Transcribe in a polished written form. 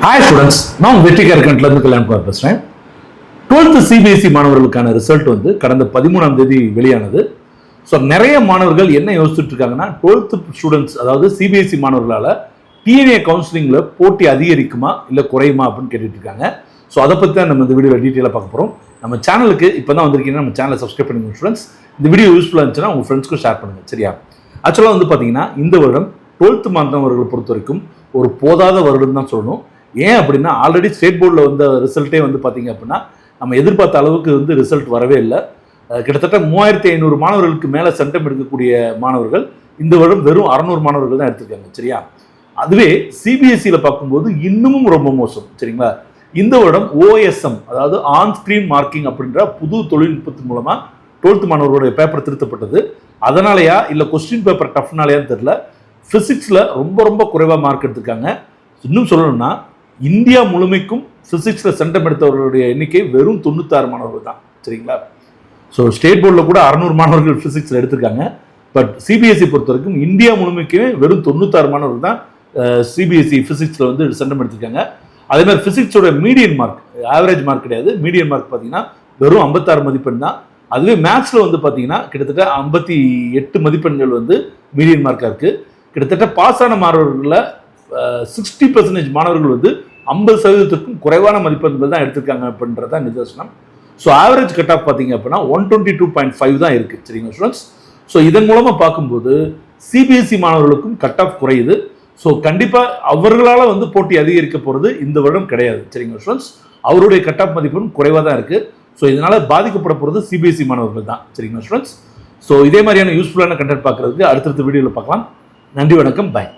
Hi students, நான் வெற்றிகர் கண்ட்லேருந்து கல்யாணம் பேசுகிறேன். 12th சிபிஎஸ்சி மாணவர்களுக்கான ரிசல்ட் வந்து கடந்த 13ஆம் தேதி வெளியானது. ஸோ நிறைய மாணவர்கள் என்ன யோசிச்சுட்டு இருக்காங்கன்னா, 12th ஸ்டூடெண்ட்ஸ் அதாவது சிபிஎஸ்சி மாணவர்களால் டிஎன்ஏ கவுன்சிலிங்கில் போட்டி அதிகரிக்குமா இல்லை குறையுமா அப்படின்னு கேட்டுட்டு இருக்காங்க. ஸோ அதை பற்றி தான் நம்ம இந்த வீடியோவில் டீட்டெயிலாக பார்க்க போகிறோம். நம்ம சேனலுக்கு இப்போ தான் வந்திருக்கீங்கன்னா நம்ம சேனலை சப்ஸ்கிரைப் பண்ணுங்க ஸ்டூடெண்ட்ஸ். இந்த வீடியோ யூஸ்ஃபுல்லாக இருந்துச்சுன்னா உங்கள் ஃப்ரெண்ட்ஸ்க்கும் ஷேர் பண்ணுங்கள், சரியா? ஆக்சுவலாக வந்து பார்த்தீங்கன்னா இந்த வருடம் 12th மாணவர்களை பொறுத்த வரைக்கும் ஒரு போதாத வருடம் தான் சொல்லணும். ஏன் அப்படின்னா ஆல்ரெடி ஸ்டேட் போர்டில் வந்த ரிசல்ட்டே வந்து பார்த்தீங்க அப்படின்னா நம்ம எதிர்பார்த்த அளவுக்கு வந்து ரிசல்ட் வரவே இல்லை. கிட்டத்தட்ட 3500 மாணவர்களுக்கு மேலே சென்டம் எடுக்கக்கூடிய மாணவர்கள் இந்த வருடம் வெறும் 600 மாணவர்கள் தான் எடுத்திருக்காங்க, சரியா? அதுவே சிபிஎஸ்சியில் பார்க்கும்போது இன்னமும் ரொம்ப மோசம், சரிங்களா? இந்த வருடம் OSM அதாவது ஆன் ஸ்கிரீன் மார்க்கிங் அப்படின்ற புது தொழில்நுட்பத்தின் மூலமாக 12th மாணவர்களுடைய பேப்பர் திருத்தப்பட்டது. அதனாலயா இல்லை கொஸ்டின் பேப்பர் டஃப்னாலையான்னு தெரியல, ஃபிசிக்ஸில் ரொம்ப குறைவாக மார்க் எடுத்திருக்காங்க. இன்னும் சொல்லணும்னா இந்தியா முழுமைக்கும் ஃபிசிக்ஸில் சென்டம் எடுத்தவர்களுடைய எண்ணிக்கை வெறும் 96 மாணவர்கள் தான், சரிங்களா? ஸோ ஸ்டேட் போர்டில் கூட 600 மாணவர்கள் ஃபிசிக்ஸில் எடுத்திருக்காங்க. பட் சிபிஎஸ்சி பொறுத்த வரைக்கும் இந்தியா முழுமைக்குமே வெறும் 96 மாணவர்கள் தான் சிபிஎஸ்சி ஃபிசிக்ஸில் வந்து சென்டம் எடுத்திருக்காங்க. அதே மாதிரி ஃபிசிக்ஸோட மீடியன் மார்க், ஆவரேஜ் மார்க் கிடையாது, மீடியன் மார்க் பார்த்தீங்கன்னா வெறும் 56 மதிப்பெண் தான். அதுவே மேத்ஸில் வந்து பார்த்தீங்கன்னா கிட்டத்தட்ட 58 மதிப்பெண்கள் வந்து மீடியன் மார்க்காக இருக்குது. கிட்டத்தட்ட பாஸ் ஆன மாணவர்களில் 60% மாணவர்கள் வந்து 50% குறைவான மதிப்பெண்கள் தான் எடுத்திருக்காங்க அப்படின்றதான் நிதர்சனம். ஸோ ஆவரேஜ் கட் ஆஃப் பார்த்தீங்க அப்படின்னா 122.5 தான் இருக்குது, சரிங்களா ஸ்டூடெண்ட்ஸ்? ஸோ இதன் மூலமாக பார்க்கும்போது சிபிஎஸ்சி மாணவர்களுக்கும் கட் ஆஃப் குறையுது. ஸோ கண்டிப்பாக அவர்களால் வந்து போட்டி அதிகரிக்க போகிறது இந்த வருடம் கிடையாது, சரிங்களா ஸ்டூடெண்ட்ஸ்? அவருடைய கட் ஆஃப் மதிப்பெண் குறைவாக தான் இருக்குது. ஸோ இதனால் பாதிக்கப்பட போகிறது சிபிஎஸ்சி மாணவர்கள் தான், சரிங்களா ஸ்டூடெண்ட்ஸ்? ஸோ இதே மாதிரியான யூஸ்ஃபுல்லான கண்டென்ட் பார்க்குறதுக்கு அடுத்தடுத்த வீடியோவில் பார்க்கலாம். நன்றி, வணக்கம், பாய்.